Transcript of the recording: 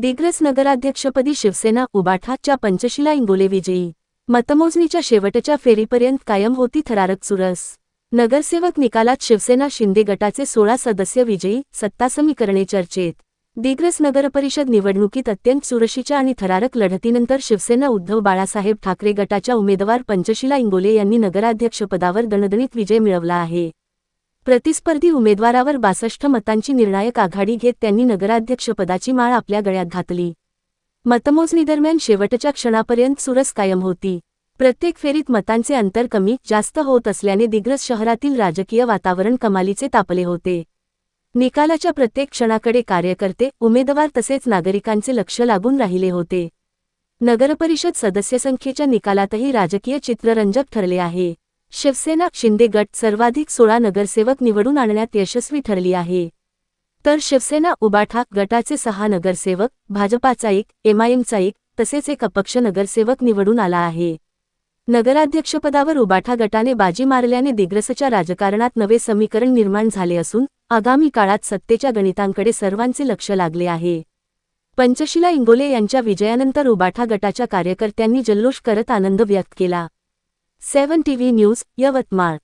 दिग्रस नगराध्यक्षपदी शिवसेना उबाठाच्या पंचशीला इंगोले विजयी। मतमोजणीच्या शेवटच्या फेरीपर्यंत कायम होती थरारक चुरस। नगरसेवक निकालात शिवसेना शिंदे गटाचे 16 सदस्य विजयी, सत्ता समीकरणे चर्चेत। दिग्रस नगरपरिषद निवडणुकीत अत्यंत चुरशीच्या आणि थरारक लढतीनंतर शिवसेना उद्धव बाळासाहेब ठाकरे गटाच्या उमेदवार पंचशीला इंगोले यांनी नगराध्यक्षपदावर दणदणीत विजय मिळवला आहे। प्रतिस्पर्धी उमेदवारावर 62 मतांची निर्णायक आघाडी घेत त्यांनी नगराध्यक्षपदाची माळ आपल्या गळ्यात घातली। मतमोजणीदरम्यान शेवटच्या क्षणापर्यंत चुरस कायम होती। प्रत्येक फेरीत मतांचे अंतर कमी जास्त होत असल्याने दिग्रस शहरातील राजकीय वातावरण कमालीचे तापले होते। निकालाच्या प्रत्येक क्षणाकडे कार्यकर्ते, उमेदवार तसेच नागरिकांचे लक्ष लागून राहिले होते। नगरपरिषद सदस्यसंख्येच्या निकालातही राजकीय चित्र रंजक ठरले आहे। शिवसेना शिंदे गट सर्वाधिक 16 नगरसेवक निवडून आणण्यात यशस्वी ठरली आहे, तर शिवसेना उबाठा गटाचे 6 नगरसेवक, भाजपाचा 1, एमआयएमचा 1 तसेच एक अपक्ष नगरसेवक निवडून आला आहे। नगराध्यक्षपदावर उबाठा गटाने बाजी मारल्याने दिग्रसच्या राजकारणात नवे समीकरण निर्माण झाले असून आगामी काळात सत्तेच्या गणितांकडे सर्वांचे लक्ष लागले आहे। पंचशीला इंगोले यांच्या विजयानंतर उबाठा गटाच्या कार्यकर्त्यांनी जल्लोष करत आनंद व्यक्त केला। 7 टीव्ही न्यूज, यवतमाळ।